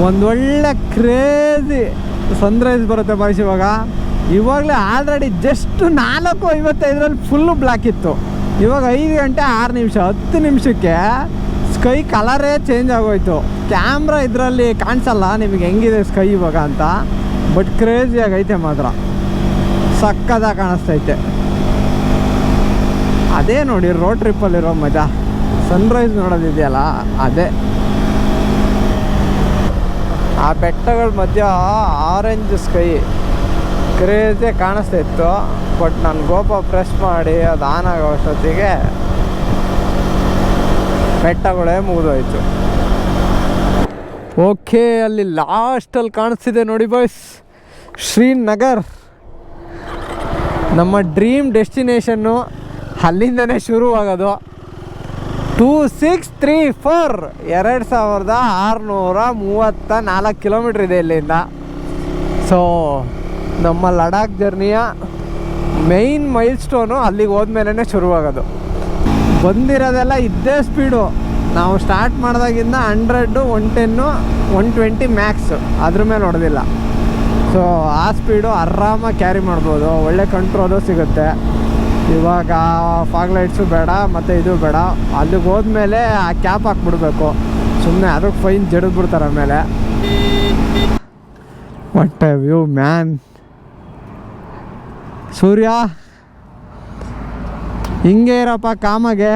ಒಂದೊಳ್ಳೆ crazy Sunrise ಬರುತ್ತೆ boys. ಇವಾಗಲೇ ಆಲ್ರೆಡಿ ಜಸ್ಟ್ 4:55 ಫುಲ್ಲು ಬ್ಲ್ಯಾಕ್ ಇತ್ತು. ಇವಾಗ 5 ಗಂಟೆ 6 ನಿಮಿಷ 10 ನಿಮಿಷಕ್ಕೆ ಸ್ಕೈ ಕಲರೇ ಚೇಂಜ್ ಆಗೋಯ್ತು. ಕ್ಯಾಮ್ರಾ ಇದರಲ್ಲಿ ಕಾಣಿಸಲ್ಲ ನಿಮಗೆ ಹೆಂಗಿದೆ ಸ್ಕೈ ಇವಾಗ ಅಂತ, ಬಟ್ ಕ್ರೇಜಿಯಾಗೈತೆ ಮಾತ್ರ, ಸಕ್ಕದಾಗಿ ಕಾಣಿಸ್ತೈತೆ. ಅದೇ ನೋಡಿ ರೋಡ್ ಟ್ರಿಪ್ಪಲ್ಲಿರೋ ಮಜಾ, ಸನ್ರೈಸ್ ನೋಡೋದಿದೆಯಲ್ಲ ಅದೇ. ಆ ಬೆಟ್ಟಗಳ ಮಧ್ಯ ಆರೆಂಜ್ ಸ್ಕೈ ಕ್ರೇಜೇ ಕಾಣಿಸ್ತಾ ಇತ್ತು. ಬಟ್ ನಾನು ಗೋಪ ಪ್ರೆಸ್ ಮಾಡಿ ಅದು ಆನ್ ಆಗೋ ಅಷ್ಟೊತ್ತಿಗೆ ಬೆಟ್ಟಗಳೇ ಮುಗಿದೋಯ್ತು. ಓಕೆ, ಅಲ್ಲಿ ಲಾಸ್ಟಲ್ಲಿ ಕಾಣಿಸ್ತಿದೆ ನೋಡಿ ಬಾಯ್ಸ್, ಶ್ರೀನಗರ್, ನಮ್ಮ ಡ್ರೀಮ್ ಡೆಸ್ಟಿನೇಷನ್ನು. ಅಲ್ಲಿಂದನೇ ಶುರುವಾಗೋದು. 2634 2634 ಕಿಲೋಮೀಟ್ರ್ ಇದೆ ಇಲ್ಲಿಂದ. ಸೊ ನಮ್ಮ ಲಡಾಖ್ ಜರ್ನಿಯ ಮೈನ್ ಮೈಲ್ ಸ್ಟೋನು ಅಲ್ಲಿಗೆ ಹೋದ್ಮೇಲೆ ಶುರುವಾಗೋದು. ಬಂದಿರೋದೆಲ್ಲ ಇದ್ದೇ ಸ್ಪೀಡು. ನಾವು ಸ್ಟಾರ್ಟ್ ಮಾಡಿದಾಗಿಂದ 100, 110, 120 ಮ್ಯಾಕ್ಸ್, ಅದ್ರ ಮೇಲೆ ಹೊಡೆದಿಲ್ಲ. ಸೊ ಆ ಸ್ಪೀಡು ಆರಾಮಾಗಿ ಕ್ಯಾರಿ ಮಾಡ್ಬೋದು, ಒಳ್ಳೆ ಕಂಟ್ರೋಲು ಸಿಗುತ್ತೆ. ಇವಾಗ ಫಾಗ್ ಲೈಟ್ಸು ಬೇಡ ಮತ್ತು ಇದು ಬೇಡ. ಅಲ್ಲಿಗೆ ಹೋದ್ಮೇಲೆ ಆ ಕ್ಯಾಪ್ ಹಾಕ್ಬಿಡ್ಬೇಕು, ಸುಮ್ಮನೆ ಅದಕ್ಕೆ ಫೈನ್ ಜಡಿದ್ಬಿಡ್ತಾರೆ ಆಮೇಲೆ. What a view man. ಸೂರ್ಯ ಹಿಂಗೆ ಇರಪ್ಪ ಕಾಮಾಗೆ,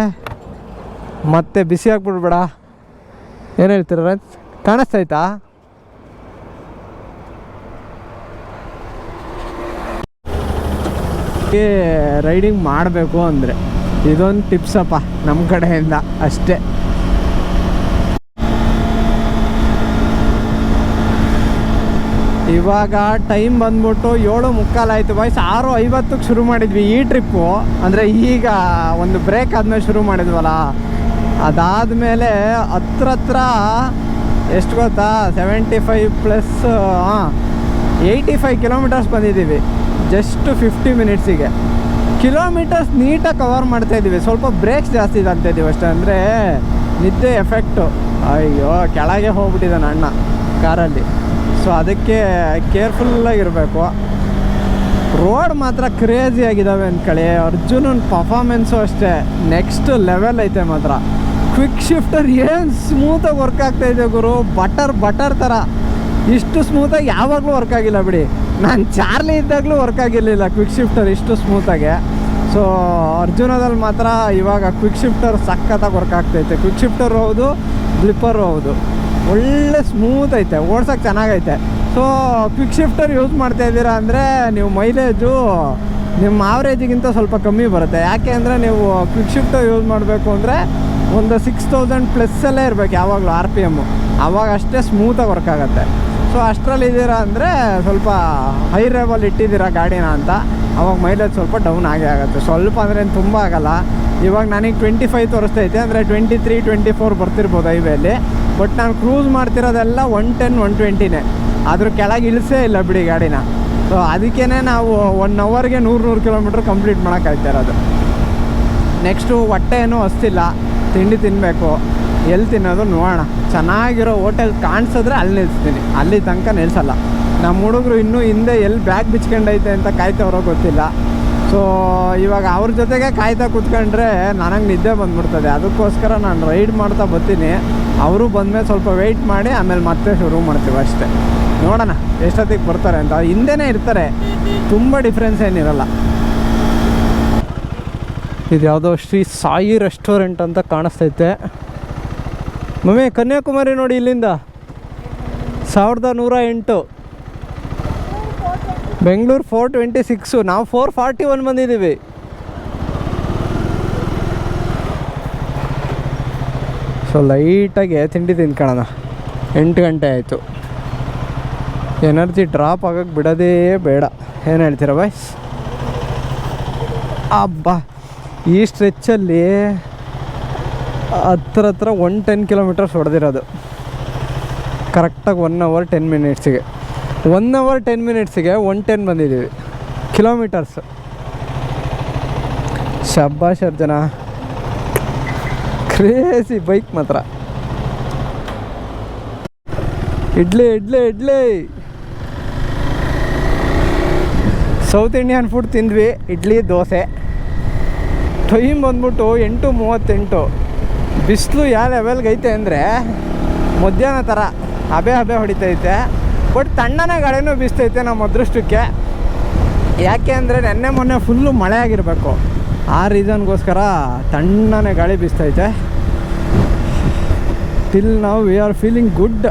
ಮತ್ತೆ ಬಿಸಿ ಹಾಕ್ಬಿಡ್ಬೇಡ. ಏನು ಹೇಳ್ತೀರ, ಕಾಣಿಸ್ತೈತಾ? ರೈಡಿಂಗ್ ಮಾಡಬೇಕು ಅಂದರೆ ಇದೊಂದು ಟಿಪ್ಸಪ್ಪ ನಮ್ಮ ಕಡೆಯಿಂದ ಅಷ್ಟೇ. ಇವಾಗ ಟೈಮ್ ಬಂದ್ಬಿಟ್ಟು 7:45 ಆಯಿತು ಬಾಯ್ಸ್. 6:50ಕ್ಕೆ ಶುರು ಮಾಡಿದ್ವಿ ಈ ಟ್ರಿಪ್ಪು. ಅಂದರೆ ಈಗ ಒಂದು ಬ್ರೇಕ್ ಆದಮೇಲೆ ಶುರು ಮಾಡಿದ್ವಲ್ಲ, ಅದಾದಮೇಲೆ ಹತ್ರ ಎಷ್ಟು ಗೊತ್ತಾ, 75+ 85 ಕಿಲೋಮೀಟರ್ಸ್ ಬಂದಿದ್ದೀವಿ ಜಸ್ಟ್ 50 ಮಿನಿಟ್ಸಿಗೆ. ಕಿಲೋಮೀಟರ್ಸ್ ನೀಟಾಗಿ ಕವರ್ ಮಾಡ್ತಾಯಿದ್ದೀವಿ. ಸ್ವಲ್ಪ ಬ್ರೇಕ್ಸ್ ಜಾಸ್ತಿ ಇದಾಗ್ತಾಯಿದ್ದೀವಿ ಅಷ್ಟೇ, ಅಂದರೆ ನಿದ್ದೆ ಎಫೆಕ್ಟು. ಅಯ್ಯೋ ಕೆಳಗೆ ಹೋಗ್ಬಿಟ್ಟಿದ್ದಾನೆ ಅಣ್ಣ ಕಾರಲ್ಲಿ. ಸೊ ಅದಕ್ಕೆ ಕೇರ್ಫುಲ್ಲಾಗಿರಬೇಕು. ರೋಡ್ ಮಾತ್ರ ಕ್ರೇಜಿಯಾಗಿದ್ದಾವೆ ಅಂದ್ಕೊಳ್ಳಿ. ಅರ್ಜುನನ್ ಪರ್ಫಾರ್ಮೆನ್ಸು ಅಷ್ಟೇ ನೆಕ್ಸ್ಟ್ ಲೆವೆಲ್ ಐತೆ ಮಾತ್ರ. ಕ್ವಿಕ್ ಶಿಫ್ಟರ್ ಏನು ಸ್ಮೂತಾಗಿ ವರ್ಕ್ ಆಗ್ತಾಯಿದೆ ಗುರು, ಬಟರ್ ಥರ. ಇಷ್ಟು ಸ್ಮೂತಾಗಿ ಯಾವಾಗಲೂ ವರ್ಕ್ ಆಗಿಲ್ಲ ಬಿಡಿ. ನಾನು ಚಾರ್ಲಿ ಇದ್ದಾಗಲೂ ವರ್ಕ್ ಆಗಿರಲಿಲ್ಲ ಕ್ವಿಕ್ ಶಿಫ್ಟರ್ ಇಷ್ಟು ಸ್ಮೂತಾಗೆ. ಸೊ ಅರ್ಜುನದಲ್ಲಿ ಮಾತ್ರ ಇವಾಗ ಕ್ವಿಕ್ ಶಿಫ್ಟರ್ ಸಖತ್ತಾಗಿ ವರ್ಕ್ ಆಗ್ತೈತೆ. ಕ್ವಿಕ್ ಶಿಫ್ಟರ್ ಹೌದು, ಬ್ಲಿಪ್ಪರು ಹೌದು, ಒಳ್ಳೆ ಸ್ಮೂತ್ ಐತೆ, ಓಡ್ಸೋಕ್ಕೆ ಚೆನ್ನಾಗೈತೆ. ಸೊ ಕ್ವಿಕ್ ಶಿಫ್ಟರ್ ಯೂಸ್ ಮಾಡ್ತಾಯಿದ್ದೀರಾ ಅಂದರೆ ನೀವು ಮೈಲೇಜು ನಿಮ್ಮ ಆವ್ರೇಜಿಗಿಂತ ಸ್ವಲ್ಪ ಕಮ್ಮಿ ಬರುತ್ತೆ. ಯಾಕೆ ಅಂದರೆ ನೀವು ಕ್ವಿಕ್ ಶಿಫ್ಟರ್ ಯೂಸ್ ಮಾಡಬೇಕು ಅಂದರೆ ಒಂದು 6000+ ಇರಬೇಕು ಯಾವಾಗಲೂ RPM, ಆವಾಗ ಅಷ್ಟೇ ಸ್ಮೂತಾಗಿ ವರ್ಕ್ ಆಗುತ್ತೆ. ಸೊ ಅಷ್ಟರಲ್ಲಿದ್ದೀರಾ ಅಂದರೆ ಸ್ವಲ್ಪ ಹೈ ಲೆವೆಲ್ ಇಟ್ಟಿದ್ದೀರಾ ಗಾಡಿನ ಅಂತ, ಅವಾಗ ಮೈಲೇಜ್ ಸ್ವಲ್ಪ ಡೌನ್ ಆಗೇ ಆಗುತ್ತೆ. ಸ್ವಲ್ಪ ಅಂದರೆ ತುಂಬ ಆಗೋಲ್ಲ. ಇವಾಗ ನನಗೆ 25 ತೋರಿಸ್ತೈತೆ, ಅಂದರೆ 23, 24 ಬರ್ತಿರ್ಬೋದು ಹೈವೇಲಿ. ಬಟ್ ನಾನು ಕ್ರೂಸ್ ಮಾಡ್ತಿರೋದೆಲ್ಲ 110, 120ನೇ. ಅದ್ರ ಕೆಳಗೆ ಇಳಿಸೇ ಇಲ್ಲ ಬಿಡಿ ಗಾಡಿನ. ಸೊ ಅದಕ್ಕೇ ನಾವು 1 ಅವರ್ಗೆ 100 ಕಿಲೋಮೀಟ್ರ್ ಕಂಪ್ಲೀಟ್ ಮಾಡೋಕ್ಕಾಗ್ತಾ ಇರೋದು. ನೆಕ್ಸ್ಟು ಹೊಟ್ಟೆ ಏನೂ ಹಸ್ತಿಲ್ಲ, ತಿಂಡಿ ತಿನ್ನಬೇಕು. ಎಲ್ಲಿ ತಿನ್ನೋದು ನೋಡೋಣ. ಚೆನ್ನಾಗಿರೋ ಹೋಟೆಲ್ ಕಾಣಿಸಿದ್ರೆ ಅಲ್ಲಿ ನಿಲ್ಲಿಸ್ತೀನಿ, ಅಲ್ಲಿ ತನಕ ನಿಲ್ಲಿಸಲ್ಲ. ನಮ್ಮ ಹುಡುಗರು ಇನ್ನೂ ಹಿಂದೆ ಎಲ್ಲಿ ಬ್ಯಾಗ್ ಬಿಚ್ಕೊಂಡೈತೆ ಅಂತ ಕಾಯ್ತವ್ರೋ ಗೊತ್ತಿಲ್ಲ. ಸೊ ಇವಾಗ ಅವ್ರ ಜೊತೆಗೆ ಕಾಯ್ತಾ ಕೂತ್ಕೊಂಡ್ರೆ ನನಗೆ ನಿದ್ದೆ ಬಂದ್ಬಿಡ್ತದೆ. ಅದಕ್ಕೋಸ್ಕರ ನಾನು ರೈಡ್ ಮಾಡ್ತಾ ಬರ್ತೀನಿ. ಅವರು ಬಂದಮೇಲೆ ಸ್ವಲ್ಪ ವೆಯ್ಟ್ ಮಾಡಿ ಆಮೇಲೆ ಮತ್ತೆ ಶುರು ಮಾಡ್ತೀವಿ ಅಷ್ಟೇ. ನೋಡೋಣ ಎಷ್ಟೊತ್ತಿಗೆ ಬರ್ತಾರೆ ಅಂತ. ಹಿಂದೆನೇ ಇರ್ತಾರೆ, ತುಂಬ ಡಿಫ್ರೆನ್ಸ್ ಏನಿರಲ್ಲ. ಇದು ಯಾವುದೋ ಶ್ರೀ ಸಾಯಿ ರೆಸ್ಟೋರೆಂಟ್ ಅಂತ ಕಾಣಿಸ್ತೈತೆ. ಮಮ್ಮಿ ಕನ್ಯಾಕುಮಾರಿ ನೋಡಿ ಇಲ್ಲಿಂದ 1108, ಬೆಂಗಳೂರು 426, ನಾವು 441 ಬಂದಿದ್ದೀವಿ. ಸೊ ಲೈಟಾಗಿ ತಿಂಡಿ ತಿನ್ಕೊಳ್ಳೋಣ. 8 ಗಂಟೆ ಆಯಿತು. ಎನರ್ಜಿ ಡ್ರಾಪ್ ಆಗೋಕ್ಕೆ ಬಿಡೋದೇ ಬೇಡ. ಏನು ಹೇಳ್ತೀರ ಬಾಯ್ಸ್? ಅಬ್ಬಾ, ಈ ಸ್ಟ್ರೆಚ್ಚಲ್ಲಿ ಹತ್ರ 110 ಕಿಲೋಮೀಟರ್ಸ್ ಹೊಡೆದಿರೋದು ಕರೆಕ್ಟಾಗಿ 1 ಅವರ್ 10 ಮಿನಿಟ್ಸಿಗೆ. 1 ಅವರ್ 10 ಮಿನಿಟ್ಸಿಗೆ 110 ಬಂದಿದ್ದೀವಿ ಕಿಲೋಮೀಟರ್ಸ್. ಶಬ್ಬಾಷ್ ಅರ್ಜುನ, ಕ್ರೇಜಿ ಬೈಕ್ ಮಾತ್ರ. Idli idli idli. South Indian food ತಿಂದ್ವಿ, ಇಡ್ಲಿ ದೋಸೆ. ಟೈಮ್ ಬಂದ್ಬಿಟ್ಟು 8:38. ಬಿಸಿಲು ಯಾವ ಲೆವೆಲ್ಗೆ ಐತೆ ಅಂದರೆ ಮಧ್ಯಾಹ್ನ ಥರ ಹಬೆ ಹೊಡಿತೈತೆ. ಬಟ್ ತಣ್ಣನೇ ಗಾಳಿನೂ ಬೀಸ್ತೈತೆ ನಮ್ಮ ಅದೃಷ್ಟಕ್ಕೆ. ಯಾಕೆ ಅಂದರೆ ನೆನ್ನೆ ಮೊನ್ನೆ ಫುಲ್ಲು ಮಳೆ ಆಗಿರಬೇಕು, ಆ ರೀಸನ್ಗೋಸ್ಕರ ತಣ್ಣನೇ ಗಾಳಿ ಬೀಸ್ತೈತೆ. ಟಿಲ್ ನಾವು ವಿ ಆರ್ ಫೀಲಿಂಗ್ ಗುಡ್.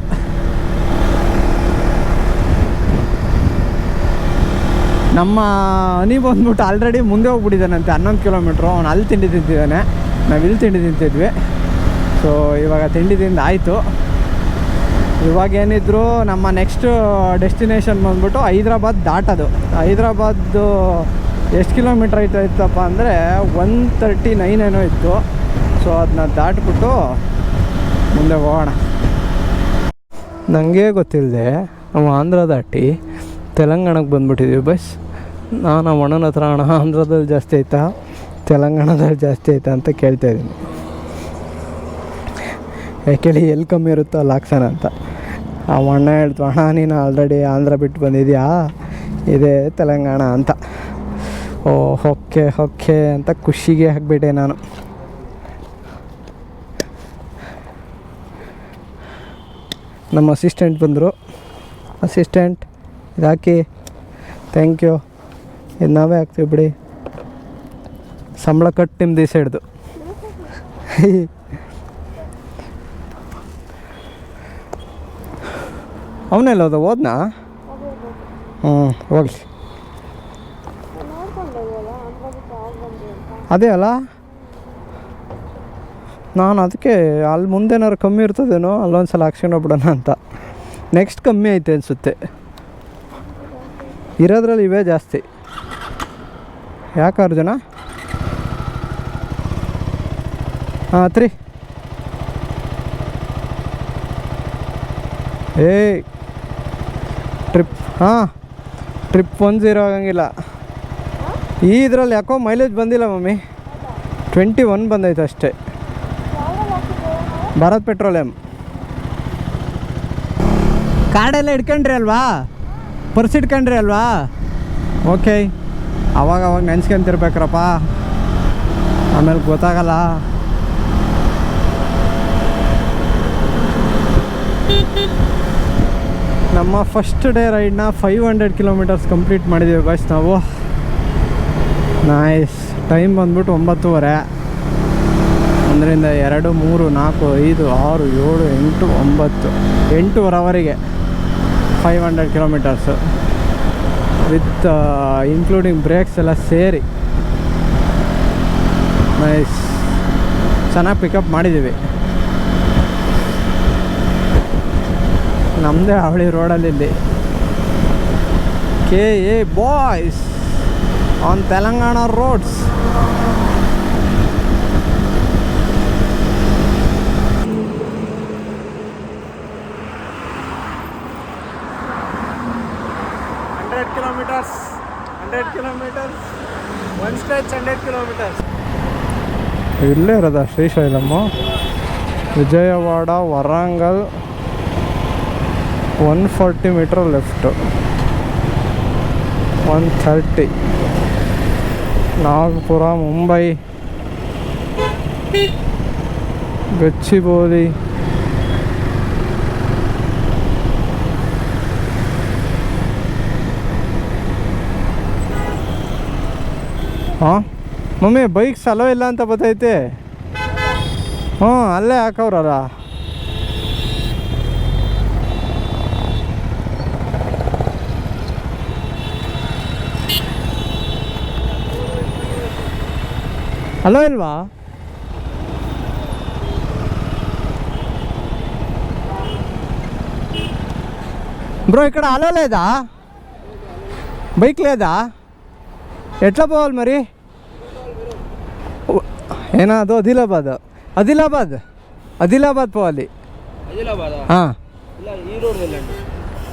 ನಮ್ಮ ಹನಿ ಬಂದ್ಬಿಟ್ಟು ಆಲ್ರೆಡಿ ಮುಂದೆ ಹೋಗ್ಬಿಟ್ಟಿದ್ದಾನಂತೆ 11 ಕಿಲೋಮೀಟ್ರು. ಅವ್ನು ಅಲ್ಲಿ ತಿಂಡಿ ತಿಂತಿದ್ದಾನೆ, ನಾವು ಇಲ್ಲಿ ತಿಂಡಿ ತಿಂತಿದ್ವಿ. ಸೊ ಇವಾಗ ತಿಂಡಿ ತಿಂದು ಆಯಿತು. ಇವಾಗೇನಿದ್ರು ನಮ್ಮ ನೆಕ್ಸ್ಟ್ ಡೆಸ್ಟಿನೇಷನ್ ಬಂದ್ಬಿಟ್ಟು ಹೈದ್ರಾಬಾದ್ ದಾಟೋದು. ಹೈದ್ರಾಬಾದ್ದು ಎಷ್ಟು ಕಿಲೋಮೀಟ್ರ್ ಇತ್ತಪ್ಪ ಅಂದರೆ 139 ಏನೋ ಇತ್ತು. ಸೊ ಅದನ್ನ ದಾಟ್ಬಿಟ್ಟು ಮುಂದೆ ಹೋಗೋಣ. ನನಗೆ ಗೊತ್ತಿಲ್ಲದೆ ನಾವು ಆಂಧ್ರ ದಾಟಿ ತೆಲಂಗಾಣಕ್ಕೆ ಬಂದುಬಿಟ್ಟಿದ್ದೀವಿ ಬಸ್. ನಾನು ಅಣ್ಣನ ಹತ್ರ ಅಣ್ಣ ಆಂಧ್ರದಲ್ಲಿ ಜಾಸ್ತಿ ಆಯಿತಾ ತೆಲಂಗಾಣದಲ್ಲಿ ಜಾಸ್ತಿ ಆಯಿತಾ ಅಂತ ಕೇಳ್ತಾಯಿದ್ದೀನಿ. ಯಾಕೇಳಿ ಎಲ್ಲಿ ಕಮ್ಮಿ ಇರುತ್ತೋ ಅಲ್ಲಿ ಹಾಕ್ಸೋಣ ಅಂತ. ಆ ಅಣ್ಣ ಹೇಳ್ತು, ಅಣ್ಣ ನೀನು ಆಲ್ರೆಡಿ ಆಂಧ್ರ ಬಿಟ್ಟು ಬಂದಿದ್ಯಾ, ಇದೇ ತೆಲಂಗಾಣ ಅಂತ. ಓಕೆ ಓಕೆ ಅಂತ ಖುಷಿಗೆ ಹಾಕ್ಬಿಟ್ಟೆ ನಾನು. ನಮ್ಮ ಅಸಿಸ್ಟೆಂಟ್ ಬಂದರು. ಅಸಿಸ್ಟೆಂಟ್ ಇದಾಕಿ, ಥ್ಯಾಂಕ್ ಯು. ಇದು ನಾವೇ ಹಾಕ್ತೀವಿ ಬಿಡಿ, ಸಂಬಳ ಕಟ್ಟು ನಿಮ್ದು ಈ ಸೈಡ್ದು. ಅವನೆಲ್ಲ ಹೋದ್ನಾ? ಹೋಗ್ಲಿ. ಅದೇ ಅಲ್ಲ, ನಾನು ಅದಕ್ಕೆ ಅಲ್ಲಿ ಮುಂದೇನಾದ್ರು ಕಮ್ಮಿ ಇರ್ತದೇನೋ ಅಲ್ಲೊಂದು ಸಲ ಹಾಕ್ಸ್ಕೊಂಡು ಹೋಗ್ಬಿಡೋಣ ಅಂತ. ನೆಕ್ಸ್ಟ್ ಕಮ್ಮಿ ಐತೆ ಅನಿಸುತ್ತೆ, ಇರೋದ್ರಲ್ಲಿ ಇವೇ ಜಾಸ್ತಿ. ಯಾಕೆ ಅರ್ಜುನ? ಹಾಂ 3 ಟ್ರಿಪ್. ಹಾಂ ಟ್ರಿಪ್ 10 ಆಗಂಗಿಲ್ಲ. ಈ ಇದರಲ್ಲಿ ಯಾಕೋ ಮೈಲೇಜ್ ಬಂದಿಲ್ಲ ಮಮ್ಮಿ, 21 ಬಂದೈತೆ ಅಷ್ಟೇ. ಭಾರತ್ ಪೆಟ್ರೋಲಿಯಂ. ಕಾರ್ಡೆಲ್ಲ ಇಟ್ಕೊಂಡ್ರಿ ಅಲ್ವಾ, ಪರ್ಸ್ ಇಟ್ಕೊಂಡ್ರಿ ಅಲ್ವಾ? ಓಕೆ, ಅವಾಗ ನೆನ್ಸ್ಕೊಂತಿರ್ಬೇಕ್ರಪ್ಪ, ಆಮೇಲೆ ಗೊತ್ತಾಗಲ್ಲ. ನಮ್ಮ ಫಸ್ಟ್ ಡೇ ರೈಡ್ನ 500 ಕಿಲೋಮೀಟರ್ಸ್ ಕಂಪ್ಲೀಟ್ ಮಾಡಿದ್ದೀವಿ ಬಸ್ ನಾವು. ನೈಸ್. ಟೈಮ್ ಬಂದ್ಬಿಟ್ಟು 9:30. 1 2 3 4 5 6 7 8 9 8 ಅವರಿಗೆ 500 ಕಿಲೋಮೀಟರ್ಸು ವಿತ್ ಇನ್ಕ್ಲೂಡಿಂಗ್ ಬ್ರೇಕ್ಸ್ ಎಲ್ಲ ಸೇರಿ. ನೈಸ್, ಚೆನ್ನಾಗಿ ಪಿಕಪ್ ಮಾಡಿದ್ದೀವಿ. ನಮ್ಮದೇ ಅವಳಿ ರೋಡಲ್ಲಿ KA boys on Telangana roads. Kilometers one stretch 100 kilometers. ಇಲ್ಲೇ ಇರೋದ ಶ್ರೀಶೈಲಮ್ಮು. Vijayawada Warangal 140 meter left, 130. ನಾಗಪುರ, ಮುಂಬೈ, ಗಚ್ಚಿಬೌಲಿ. ಹಾಂ ಮಮ್ಮಿ, ಬೈಕ್ ಸಲೋ ಇಲ್ಲ ಅಂತ ಬತ್ತೈತೆ. ಹ್ಞೂ, ಅಲ್ಲೇ ಹಾಕವ್ರಲ್ಲ. ಅಲೋ ಇಲ್ವಾ? బ్రో ఇక్కడ అలో లేదా? బైక్ లేదా? ఎట్లా పోవాలి మరి? ఏనా ಅದು ఆదిలాబాద్ పోవాలి.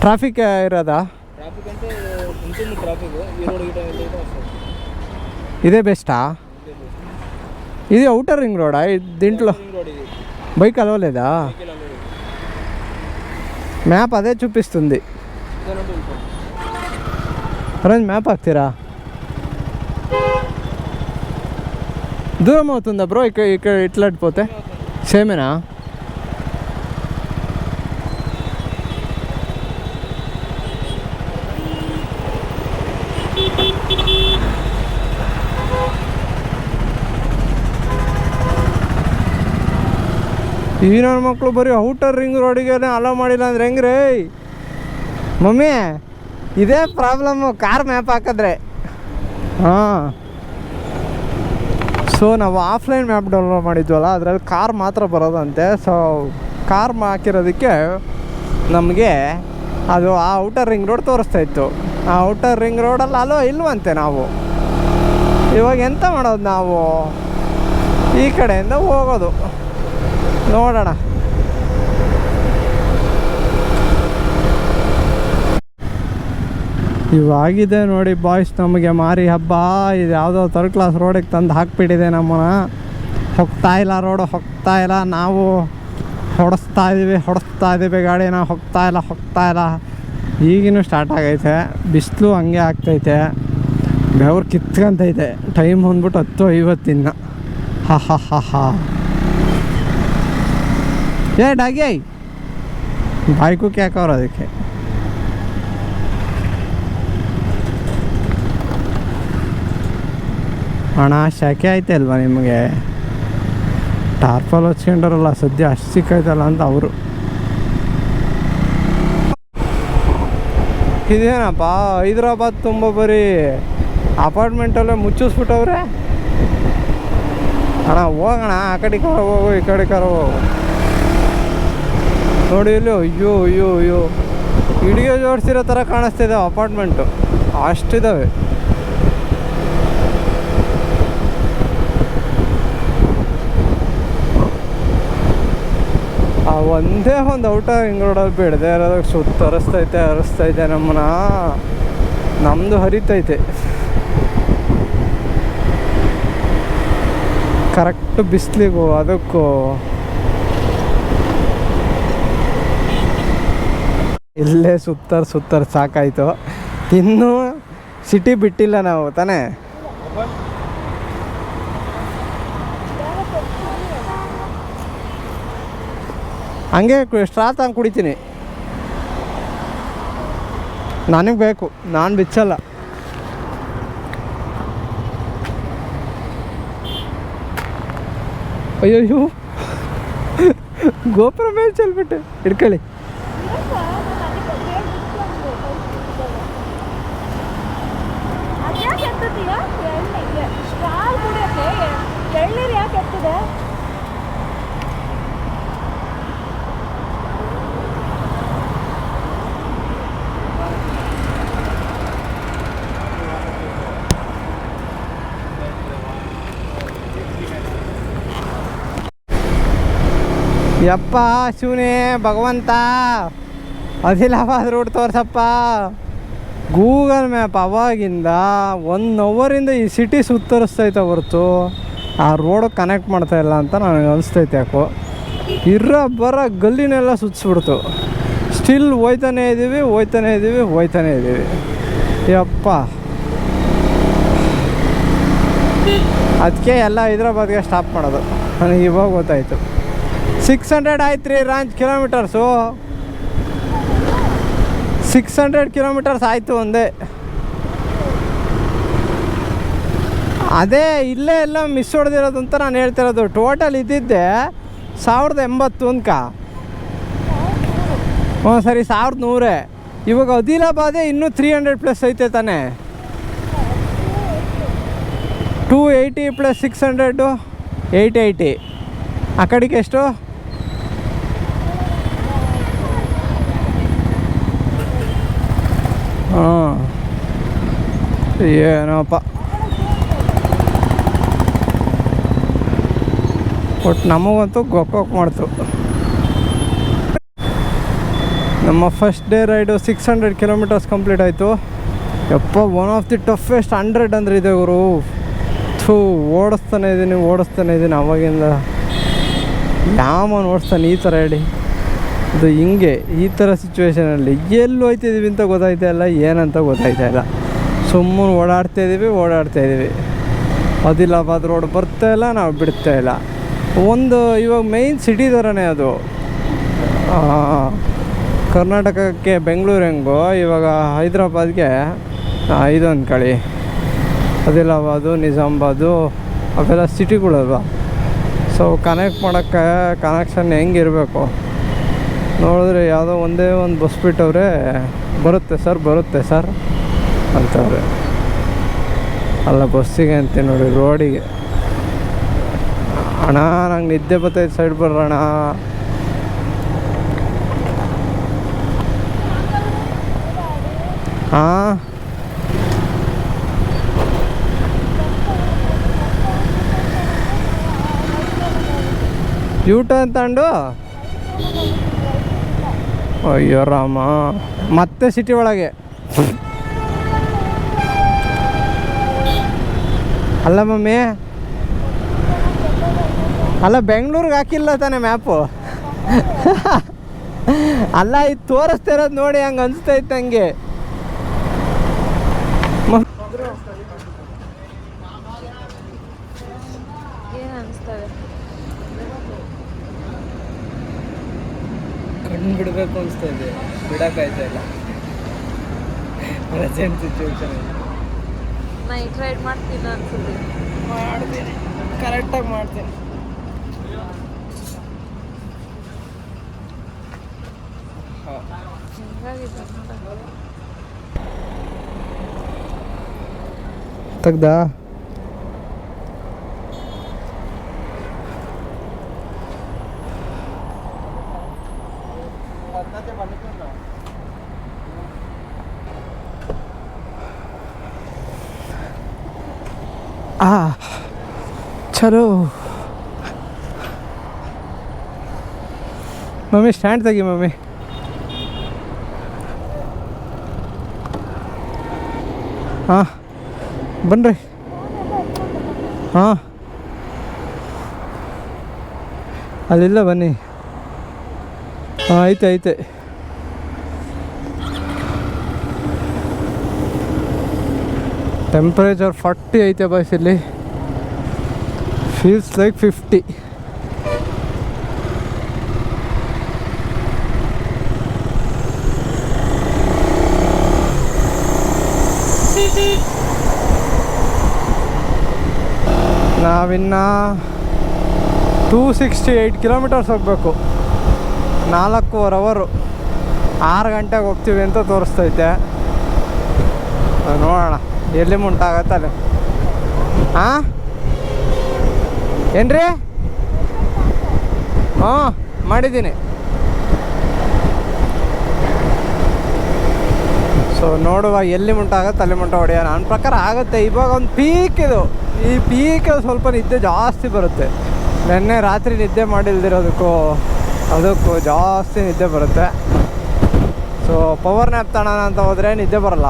ట్రాఫిక్ ఇరాదా? ఇదే బెస్టా? ఇది అవుటర్ రింగ్ రోడా? దీంట్లో బైక్ అలవలేదా? మ్యాప్ అదే చూపిస్తుంది. రోజు మ్యాప్ ಹಾಕ್ತೀರಾ? దూరం అవుతుందా బ్రో? ఇక్కడ ఇట్లా పోతే సేమేనా? ಈ ನನ್ನ ಮಕ್ಕಳು ಬರೀ ಔಟರ್ ರಿಂಗ್ ರೋಡಿಗೆ ಅಲೋ ಮಾಡಿಲ್ಲ ಅಂದ್ರೆ ಹೆಂಗೆ ರೀ ಮಮ್ಮಿ? ಇದೇ ಪ್ರಾಬ್ಲಮ್ಮು ಕಾರ್ ಮ್ಯಾಪ್ ಹಾಕಿದ್ರೆ. ಹಾಂ, ಸೊ ನಾವು ಆಫ್ಲೈನ್ ಮ್ಯಾಪ್ ಡೌನ್ಲೋಡ್ ಮಾಡಿದ್ವಲ್ಲ, ಅದರಲ್ಲಿ ಕಾರ್ ಮಾತ್ರ ಬರೋದಂತೆ. ಸೊ ಕಾರ್ ಹಾಕಿರೋದಕ್ಕೆ ನಮಗೆ ಅದು ಆ ಔಟರ್ ರಿಂಗ್ ರೋಡ್ ತೋರಿಸ್ತಾಯಿತ್ತು. ಆ ಔಟರ್ ರಿಂಗ್ ರೋಡಲ್ಲಿ ಅಲೋ ಇಲ್ವಂತೆ. ನಾವು ಇವಾಗ ಎಂತ ಮಾಡೋದು? ನಾವು ಈ ಕಡೆಯಿಂದ ಹೋಗೋದು, ನೋಡೋಣ. ಇವಾಗಿದೆ ನೋಡಿ ಬಾಯ್ಸ್, ನಮಗೆ ಮಾರಿ ಹಬ್ಬ. ಇದು ಯಾವುದೋ ಥರ್ಡ್ ಕ್ಲಾಸ್ ರೋಡಿಗೆ ತಂದು ಹಾಕ್ಬಿಟ್ಟಿದೆ ನಮ್ಮನ್ನ. ಹೋಗ್ತಾ ಇಲ್ಲ, ರೋಡು ಹೋಗ್ತಾ ಇಲ್ಲ. ನಾವು ಹೊಡೆಸ್ತಾ ಇದ್ದೀವಿ ಗಾಡಿನ. ಹೋಗ್ತಾ ಇಲ್ಲ. ಈಗಿನೂ ಸ್ಟಾರ್ಟ್ ಆಗೈತೆ. ಬಿಸಿಲು ಹಂಗೆ ಆಗ್ತೈತೆ, ಬೆವ್ರು ಕಿತ್ಕೊಂತೈತೆ. ಟೈಮ್ ಬಂದ್ಬಿಟ್ಟು 10:50 ಹಾ. ಏ ಡಾಗಿ ಬಾಯ್ಕು ಕ್ಯಾಕವ್ರು ಅದಕ್ಕೆ. ಅಣ್ಣ ಶಾಖೆ ಐತೆ ಅಲ್ವಾ ನಿಮಗೆ? ಟಾರ್ಪಲ್ ಹಚ್ಕೊಂಡ್ರಲ್ಲ ಸದ್ಯ, ಅಷ್ಟು ಸಿಕ್ಕೈತಲ್ಲ ಅಂತ ಅವರು. ಇದೇನಪ್ಪ ಹೈದ್ರಾಬಾದ್ ತುಂಬ ಬರೀ ಅಪಾರ್ಟ್ಮೆಂಟಲ್ಲೇ ಮುಚ್ಚಿಸ್ಬಿಟ್ಟವ್ರೆ. ಅಣ್ಣ ಹೋಗೋಣ, ಆ ಕಡೆ ಕಾರ ಹೋಗು, ಈ ಕಡೆ ಕಾರ ಹೋಗು. ನೋಡಿ ಇಲ್ಲಿ, ಅಯ್ಯೋ ಹಿಡಿಯೋ ಜೋಡಿಸಿರೋ ಥರ ಕಾಣಿಸ್ತಿದೆ ಅಪಾರ್ಟ್ಮೆಂಟು, ಅಷ್ಟಿದ್ದಾವೆ. ಒಂದೇ ಒಂದು ಔಟರ್ ರಿಂಗ್ ರೋಡಲ್ಲಿ ಬಿಡದೆ ಇರೋದಕ್ಕೆ ಸುತ್ತ ಹರಿಸ್ತೈತೆ ನಮ್ಮನ್ನ. ನಮ್ಮದು ಹರಿತೈತೆ ಕರೆಕ್ಟ್ ಬಿಸಿಲಿಗೂ ಅದಕ್ಕೂ. ಇಲ್ಲೇ ಸುತ್ತರ್ ಸಾಕಾಯಿತು. ಇನ್ನೂ ಸಿಟಿ ಬಿಟ್ಟಿಲ್ಲ ನಾವು ತಾನೇ. ಹಂಗೆ ಸ್ಟ್ರಾ ತಂದು ಕುಡಿತೀನಿ. ನನಗೆ ಬೇಕು, ನಾನು ಬಿಚ್ಚಲ್ಲ. ಅಯ್ಯೋ ಗೋಪುರ ಮೇಲೆ ಚೆಲ್ಬಿಟ್ಟೆ. ಹಿಡ್ಕೊಳ್ಳಿ. ಯಪ್ಪ ಶಿವನೇ ಭಗವಂತ, ಅದಿಲಾಬಾದ್ ರೂಟ್ ತೋರ್ಸಪ್ಪ. ಗೂಗಲ್ ಮ್ಯಾಪ್ ಅವಾಗಿಂದ 1 ಅವರಿಂದ ಈ ಸಿಟಿ ಸುತ್ತರಿಸ್ತೈತೆ ಹೊರತು ಆ ರೋಡ್ ಕನೆಕ್ಟ್ ಮಾಡ್ತಾಯಿಲ್ಲ ಅಂತ ನನಗೆ ಅನಿಸ್ತೈತೆ. ಯಾಕೋ ಬರೋ ಗಲ್ಲಿನೆಲ್ಲ ಸುತ್ತಿಸ್ಬಿಡ್ತು. ಸ್ಟಿಲ್ ಹೋಯ್ತಾನೇ ಇದ್ದೀವಿ. ಯಪ್ಪ, ಅದಕ್ಕೆ ಎಲ್ಲ ಹೈದ್ರಾಬಾದ್ಗೆ ಸ್ಟಾಪ್ ಮಾಡೋದು. ನನಗೆ ಇವಾಗ ಗೊತ್ತಾಯಿತು. 600 ಆಯ್ತು ರೀ ರಾಂಚ್ ಕಿಲೋಮೀಟರ್ಸು. 600 ಕಿಲೋಮೀಟರ್ಸ್ ಆಯಿತು ಒಂದೇ. ಅದೇ ಇಲ್ಲೇ ಎಲ್ಲ ಮಿಸ್ ಹೊಡೆದಿರೋದು ಅಂತ ನಾನು ಹೇಳ್ತಿರೋದು. ಟೋಟಲ್ ಇದ್ದಿದ್ದೆ 1080 ಅನ್ಕ. ಹ್ಞೂ ಸರಿ, 1100. ಇವಾಗ ಅದಿಲಾಬಾದೇ ಇನ್ನೂ 300+ ಐತೆ ತಾನೇ. 280 + 600 880. ಆ ಕಡೆಗೆ ಎಷ್ಟು? ಹಾಂ, ಏನೋಪ್ಪ. ಒಟ್ಟು ನಮಗಂತೂ ಗೊಕ್ಕೋಕ್ ಮಾಡ್ತು. ನಮ್ಮ first day ride 600 kilometres complete ಆಯಿತು. ಯಪ್ಪ, ಒನ್ ಆಫ್ ದಿ ಟಫೆಸ್ಟ್ 100 ಅಂದರೆ ಇದೆ ಗುರು. ಓಡಿಸ್ತಾನೆ ಇದ್ದೀನಿ ಅವಾಗಿಂದ. ಯಾವ ಓಡಿಸ್ತಾನೆ ಈ ಥರ ಹೇಳಿ. ಅದು ಹಿಂಗೆ ಈ ಥರ ಸಿಚುವೇಷನಲ್ಲಿ ಎಲ್ಲಿ ಹೋಗ್ತಿದ್ದೀವಿ ಅಂತ ಗೊತ್ತಾಯ್ತಾ ಇಲ್ಲ, ಏನಂತ ಗೊತ್ತಾಯ್ತಾ ಇಲ್ಲ. ಸುಮ್ಮನೆ ಓಡಾಡ್ತಾಯಿದ್ದೀವಿ. ಆದಿಲಾಬಾದ್ ರೋಡ್ ಬರ್ತಾ ಇಲ್ಲ, ನಾವು ಬಿಡ್ತಾ ಇಲ್ಲ. ಒಂದು ಇವಾಗ ಮೈನ್ ಸಿಟಿ ಥರನೇ ಅದು. ಕರ್ನಾಟಕಕ್ಕೆ ಬೆಂಗಳೂರು ಹೆಂಗೋ ಇವಾಗ ಹೈದ್ರಾಬಾದ್ಗೆ ಇದು ಅಂದ್ಕೊಳ್ಳಿ, ಆದಿಲಾಬಾದು, ನಿಜಾಮಾಬಾದು ಅವೆಲ್ಲ ಸಿಟಿಗಳಲ್ವ. ಸೊ ಕನೆಕ್ಟ್ ಮಾಡೋಕ್ಕೆ ಕನೆಕ್ಷನ್ ಹೆಂಗಿರಬೇಕು ನೋಡಿದ್ರೆ, ಯಾವುದೋ ಒಂದೇ ಒಂದು ಬಸ್ ಬಿಟ್ಟವ್ರೆ, ಬರುತ್ತೆ ಸರ್ ಅಂತವ್ರೆ. ಅಲ್ಲ ಬಸ್ಸಿಗೆ ಅಂತೀನಿ ನೋಡಿ, ರೋಡಿಗೆ. ಅಣ್ಣ ನಂಗೆ ನಿದ್ದೆ ಬರ್ತೈತೆ, ಸೈಡ್ ಬರೋಣ. ಹಾಂ ಯೂಟರ್ನ್ ತಗೊಂಡು ಅಯ್ಯೋ ರಾಮ, ಮತ್ತೆ ಸಿಟಿ ಒಳಗೆ. ಅಲ್ಲ ಮಮ್ಮಿ, ಅಲ್ಲ ಬೆಂಗಳೂರಿಗೆ ಹಾಕಿಲ್ಲ ತಾನೆ ಮ್ಯಾಪು? ಅಲ್ಲ ಇದು ತೋರಿಸ್ತಾ ಇರೋದು ನೋಡಿ ಹಂಗೆ ಅನಿಸ್ತೈತೆ ಹಂಗೆ. ಕಣ್ಣು ಬಿಡಬೇಕು ಅನಿಸ್ತಾ ಇದೆ, ಬಿಡೋಕ್ಕಾಯ್ತಾ ಇಲ್ಲ. ಪ್ರೆಸೆಂಟ್ ಸಿಚುವೇಶನ್ ನೈಟ್ ರೈಡ್ ಮಾಡ್ತೀನಿ ಅನ್ಸುತ್ತೆ. ಮಾಡ್ತೀನಿ, ಕರೆಕ್ಟಾಗಿ ಮಾಡ್ತೀನಿ. ತೆಗ್ದಾ ಚಲೋ ಮಮ್ಮಿ, ಸ್ಟ್ಯಾಂಡ್ ತೆಗಿ ಮಮ್ಮಿ. ಹಾಂ ಬನ್ನಿರಿ. ಹಾಂ ಅಲ್ಲಿಲ್ಲ, ಬನ್ನಿ. ಹಾಂ ಐತೆ. ಟೆಂಪ್ರೇಚರ್ 40 ಐತೆ ಬಾಯ್ಸ್, ಇಲ್ಲಿ ಫೀಲ್ಸ್ ಲೈಕ್ 50. ನಾವಿನ್ನು 268 ಕಿಲೋಮೀಟರ್ಸ್ ಹೋಗಬೇಕು. 4.25 ಅವರ್, 6 ಗಂಟೆಗೆ ಹೋಗ್ತೀವಿ ಅಂತ ತೋರಿಸ್ತೈತೆ. ನೋಡೋಣ ಎಲ್ಲಿ ಮುಂಟಾಗತ್ತಲ್ಲ. ಹಾಂ ಏನ್ರಿ? ಮಾಡಿದ್ದೀನಿ. ಸೊ ನೋಡುವ ಎಲ್ಲಿ ಮುಂಟಾಗತ್ತೆ ಅಲ್ಲಿ ಮುಂಟ ಹೊಡೆಯೋಣ. ನನ್ನ ಪ್ರಕಾರ ಆಗುತ್ತೆ. ಇವಾಗ ಒಂದು ಪೀಕ್ ಇದು, ಈ ಪೀಕ್ ಸ್ವಲ್ಪ ನಿದ್ದೆ ಜಾಸ್ತಿ ಬರುತ್ತೆ. ನೆನ್ನೆ ರಾತ್ರಿ ನಿದ್ದೆ ಮಾಡಿಲ್ದಿರೋದಕ್ಕೂ ಅದಕ್ಕೂ ಜಾಸ್ತಿ ನಿದ್ದೆ ಬರುತ್ತೆ. ಸೊ ಪವರ್ ನ್ಯಾಪ್ ತಗೋಣ ಅಂತ ಹೋದರೆ ನಿದ್ದೆ ಬರೋಲ್ಲ.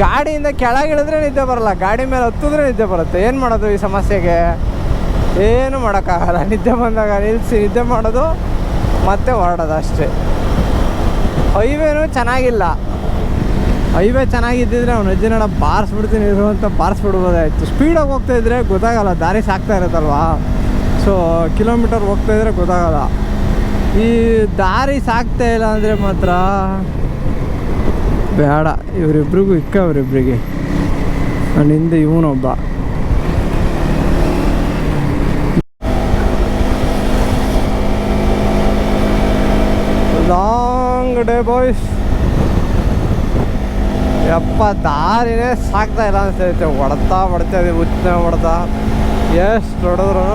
ಗಾಡಿಯಿಂದ ಕೆಳಗಿಳಿದ್ರೆ ನಿದ್ದೆ ಬರೋಲ್ಲ, ಗಾಡಿ ಮೇಲೆ ಹತ್ತಿದ್ರೆ ನಿದ್ದೆ ಬರುತ್ತೆ. ಏನು ಮಾಡೋದು ಈ ಸಮಸ್ಯೆಗೆ? ಏನು ಮಾಡೋಕ್ಕಾಗಲ್ಲ. ನಿದ್ದೆ ಬಂದಾಗ ನಿಲ್ಲಿಸಿ ನಿದ್ದೆ ಮಾಡೋದು, ಮತ್ತೆ ಹೊರಡೋದು ಅಷ್ಟೇ. ಹೈವೇನೂ ಚೆನ್ನಾಗಿಲ್ಲ. ಹೈವೇ ಚೆನ್ನಾಗಿದ್ದಿದ್ರೆ ಅವ್ನು ಅಜ್ಜಿನಡ ಬಾರಿಸ್ಬಿಡ್ತೀನಿ ಇರುವಂತ ಬಾರಿಸ್ಬಿಡ್ಬೋದಾಯ್ತು. ಸ್ಪೀಡಾಗಿ ಹೋಗ್ತಾಯಿದ್ರೆ ಗೊತ್ತಾಗಲ್ಲ, ದಾರಿ ಸಾಕ್ತಾ ಇರುತ್ತಲ್ವಾ. ಸೊ ಕಿಲೋಮೀಟರ್ ಹೋಗ್ತಾಯಿದ್ರೆ ಗೊತ್ತಾಗಲ್ಲ. ಈ ದಾರಿ ಸಾಕ್ತಾ ಇಲ್ಲ ಅಂದರೆ ಮಾತ್ರ ಬೇಡ. ಇವರಿಬ್ರಿಗೂ ಅವರಿಬ್ರಿಗೆ ನನ್ನ ಹಿಂದೆ ಇವನೊಬ್ಬ. Long day boys. ಯಪ್ಪ ದಾರಿನೇ ಸಾಕ್ತಾ ಇಲ್ಲ ಅನಿಸ್ತೈತೆ. ಹೊಡ್ತಾ ಹೊಡ್ತಾ ಎಷ್ಟು ಹೊಡೆದ್ರು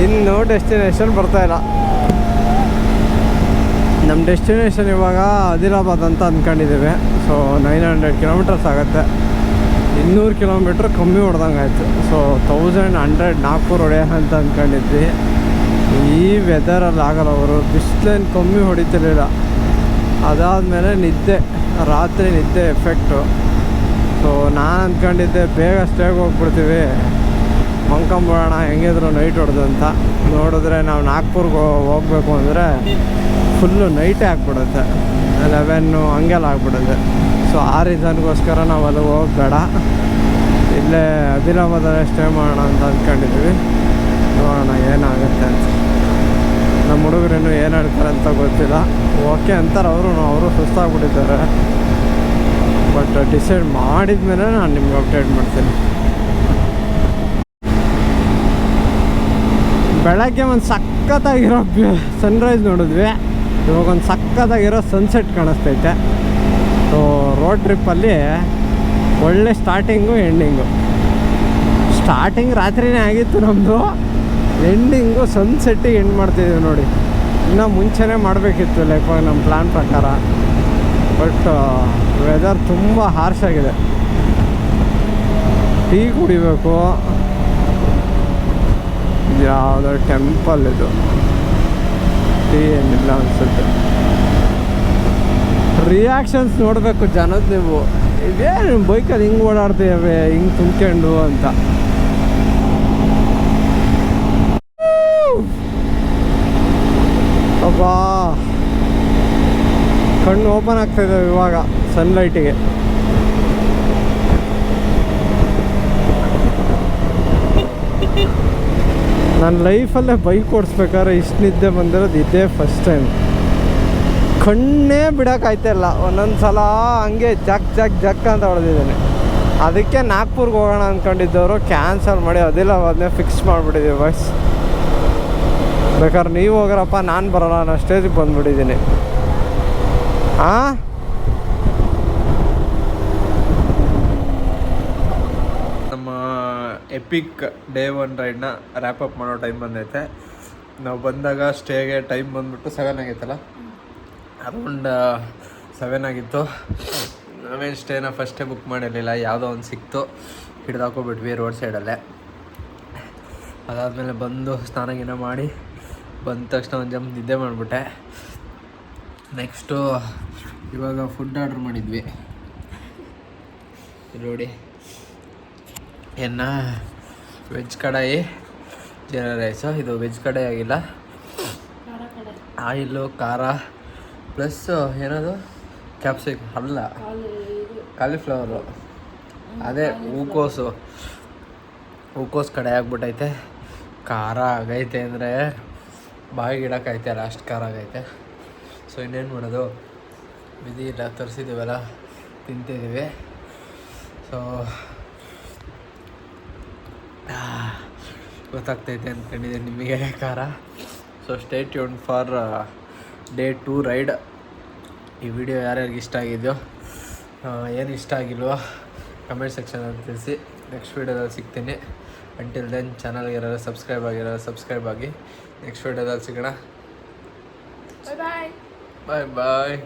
ಇನ್ನೂ ಡೆಸ್ಟಿನೇಷನ್ ಬರ್ತಾಯಿಲ್ಲ. ನಮ್ಮ ಡೆಸ್ಟಿನೇಷನ್ ಇವಾಗ ಆದಿಲಾಬಾದ್ ಅಂತ ಅಂದ್ಕೊಂಡಿದ್ದೀವಿ. ಸೊ 900 ಕಿಲೋಮೀಟರ್ಸ್ ಆಗುತ್ತೆ. 200 ಕಿಲೋಮೀಟ್ರ್ ಕಮ್ಮಿ ಹೊಡೆದಂಗೆ ಆಯಿತು. ಸೊ 1100 ನಾಗ್ಪುರ್ ಹೊಡೆಯ ಅಂತ ಅಂದ್ಕೊಂಡಿದ್ವಿ. ಈ ವೆದರಲ್ಲಿ ಆಗಲ್ಲ. ಅವರು ಬಿಸಿಲೇನು ಕಮ್ಮಿ ಹೊಡಿತಿರ್ಲಿಲ್ಲ. ಅದಾದಮೇಲೆ ರಾತ್ರಿ ನಿದ್ದೆ ಎಫೆಕ್ಟು. ಸೊ ನಾನು ಅಂದ್ಕೊಂಡಿದ್ದೆ ಬೇಗ ಸ್ಟೇಗೆ ಹೋಗ್ಬಿಡ್ತೀವಿ, ಮಂಕೊಂಬಿಡೋಣ ಹೆಂಗಿದ್ರು ನೈಟ್ ಹೊಡೆದು ಅಂತ. ನೋಡಿದ್ರೆ ನಾವು ನಾಗ್ಪುರ್ಗೆ ಹೋಗಬೇಕು ಅಂದರೆ ಫುಲ್ಲು ನೈಟೇ ಆಗ್ಬಿಡುತ್ತೆ, 11 ಹಂಗೆಲ್ಲ ಆಗ್ಬಿಡುತ್ತೆ. ಸೊ ಆ ರೀಸನ್ಗೋಸ್ಕರ ನಾವು ಅಲ್ಲಿ ಹೋಗಬೇಡ, ಇಲ್ಲೇ ಆದಿಲಾಬಾದಲ್ಲಿ ಸ್ಟೇ ಮಾಡೋಣ ಅಂತ ಅಂದ್ಕೊಂಡಿದ್ವಿ. ನೋಡೋಣ ಏನಾಗುತ್ತೆ ಅಂತ. ನಮ್ಮ ಹುಡುಗರೇನು ಏನು ಹೇಳ್ತಾರೆ ಅಂತ ಗೊತ್ತಿಲ್ಲ. ಓಕೆ ಅಂತಾರೆ ಅವರು ಸುಸ್ತಾಗ್ಬಿಟ್ಟಿದ್ದಾರೆ. ಬಟ್ ಡಿಸೈಡ್ ಮಾಡಿದ ಮೇಲೆ ನಾನು ನಿಮ್ಗೆ ಅಪ್ಡೇಟ್ ಮಾಡ್ತೀನಿ. ಬೆಳಗ್ಗೆ ಒಂದು ಸಖತ್ತಾಗಿರೋ ಸನ್ರೈಸ್ ನೋಡಿದ್ವಿ. ಇವಾಗ ಒಂದು ಸಖತ್ತಾಗಿರೋ ಸನ್ಸೆಟ್ ಕಾಣಿಸ್ತೈತೆ. ಸೊ ರೋಡ್ ಟ್ರಿಪ್ಪಲ್ಲಿ ಒಳ್ಳೆ ಸ್ಟಾರ್ಟಿಂಗು ಎಂಡಿಂಗು. ಸ್ಟಾರ್ಟಿಂಗ್ ರಾತ್ರಿನೇ ಆಗಿತ್ತು ನಮ್ಮದು, ಎಂಡಿಂಗು ಸನ್ಸೆಟ್ಟಿಗೆ ಎಂಡ್ ಮಾಡ್ತಿದ್ದೀವಿ ನೋಡಿ. ಇನ್ನೂ ಮುಂಚೆನೇ ಮಾಡಬೇಕಿತ್ತು ಲೈಕ್ ನಮ್ಮ ಪ್ಲ್ಯಾನ್ ಪ್ರಕಾರ. ಬಟ್ ವೆದರ್ ತುಂಬ ಹಾರ್ಶ್ ಆಗಿದೆ. ಟೀ ಕುಡಿಬೇಕು. ಯಾವುದೋ ಟೆಂಪಲ್ ಇದು, ಟೀ ಏನಿಲ್ಲ ಅನಿಸುತ್ತೆ. ರಿಯಾಕ್ಷನ್ಸ್ ನೋಡಬೇಕು ಜನದ. ನೀವು ಇದೇನು ಬೈಕಲ್ಲಿ ಹಿಂಗೆ ಓಡಾಡ್ತೀವಿ ಹಿಂಗೆ ತುಂಬ್ಕೊಂಡು ಅಂತ. ಅಬ್ಬಾ ಕಣ್ಣು ಓಪನ್ ಆಗ್ತಾಯಿದ್ದಾವೆ ಇವಾಗ ಸನ್ಲೈಟಿಗೆ. ನನ್ನ ಲೈಫಲ್ಲೇ ಬೈಕ್ ಓಡಿಸ್ಬೇಕಾದ್ರೆ ಇಷ್ಟು ನಿದ್ದೆ ಬಂದಿರೋದು ಇದೇ ಫಸ್ಟ್ ಟೈಮ್. ಕಣ್ಣೇ ಬಿಡೋಕ್ಕಾಯ್ತಿಲ್ಲ. ಒಂದೊಂದು ಸಲ ಹಂಗೆ ಜಕ್ ಅಂತ ಹೊಡೆದಿದ್ದೇನೆ. ಅದಕ್ಕೆ ನಾಗ್ಪುರ್ಗೆ ಹೋಗೋಣ ಅಂದ್ಕೊಂಡಿದ್ದವರು ಕ್ಯಾನ್ಸಲ್ ಮಾಡಿ ಆದಿಲಾಬಾದ್ನೇ ಫಿಕ್ಸ್ ಮಾಡಿಬಿಟ್ಟಿದ್ದೀವಿ ಬಾಯ್ಸ್. ಬೇಕಾದ್ರೆ ನೀವು ಹೋಗ್ರಪ್ಪ, ನಾನು ಬರೋಲ್ಲ ಅನ್ನೋ ಸ್ಟೇಜಿಗೆ ಬಂದುಬಿಟ್ಟಿದ್ದೀನಿ. ನಮ್ಮ ಎಪಿಕ್ ಡೇ 1 ರೈಡ್ನ ರ್ಯಾಪಪ್ ಮಾಡೋ ಟೈಮ್ ಬಂದೈತೆ. ನಾವು ಬಂದಾಗ ಸ್ಟೇಗೆ ಟೈಮ್ ಬಂದ್ಬಿಟ್ಟು 7 ಆಗೈತಲ್ಲ, ಅರೌಂಡ್ 7 ಆಗಿತ್ತು. ನಾವೇನು ಸ್ಟೇನ ಫಸ್ಟೇ ಬುಕ್ ಮಾಡಿರಲಿಲ್ಲ, ಯಾವುದೋ ಒಂದು ಸಿಕ್ತು, ಹಿಡ್ದಾಕೋಬಿಟ್ವಿ ರೋಡ್ ಸೈಡಲ್ಲೇ. ಅದಾದಮೇಲೆ ಬಂದು ಸ್ನಾನ ಗಿನ ಮಾಡಿ ಬಂದ ತಕ್ಷಣ ಒಂದು ಜಂಪ್ ನಿದ್ದೆ ಮಾಡಿಬಿಟ್ಟೆ. ನೆಕ್ಸ್ಟು ಇವಾಗ ಫುಡ್ ಆರ್ಡ್ರ್ ಮಾಡಿದ್ವಿ ನೋಡಿ. ವೆಜ್ ಕಡಾಯಿ ಜೀರಾ ರೈಸು. ಇದು ವೆಜ್ ಕಡಾಯಿ ಆಗಿಲ್ಲ, ಆಯಿಲು ಖಾರ ಪ್ಲಸ್ ಏನದು ಅಲ್ಲ ಕಾಲಿಫ್ಲವರು, ಅದೇ ಹೂಕೋಸು ಕಡಾಯಿ ಆಗ್ಬಿಟ್ಟೈತೆ. ಖಾರ ಆಗೈತೆ ಅಂದರೆ ಬಾಯಿಗೆ ಇಡೋಕ್ಕೈತೆ ಅಲ್ಲ, ಅಷ್ಟು ಖಾರ ಆಗೈತೆ. ಸೊ ಇನ್ನೇನು ಮಾಡೋದು, ವಿಧಿ ಇಲ್ಲ, ತರಿಸಿದ್ದೀವಲ್ಲ ತಿಂತಿದ್ದೀವಿ. ಸೊ ಗೊತ್ತಾಗ್ತೈತೆ ಅಂದ್ಕೊಂಡಿದ್ದೀನಿ ನಿಮಗೆ ಖಾರ. So stay tune for day 2 ride. ಈ ವಿಡಿಯೋ ಯಾರ್ಯಾರಿಗೆ ಇಷ್ಟ ಆಗಿದೆಯೋ, ಏನು ಇಷ್ಟ ಆಗಿಲ್ವೋ ಕಮೆಂಟ್ ಸೆಕ್ಷನಲ್ಲಿ ತಿಳಿಸಿ. ನೆಕ್ಸ್ಟ್ ವೀಡಿಯೋದಲ್ಲಿ ಸಿಗ್ತೀನಿ. ಅಂಟಿಲ್ ದೆನ್ ಚಾನಲ್ಗೆ ಯಾರು ಸಬ್ಸ್ಕ್ರೈಬ್ ಆಗಿ. ನೆಕ್ಸ್ಟ್ ವೀಡಿಯೋದಲ್ಲಿ ಸಿಗೋಣ. ಬಾಯ್ ಬಾಯ್.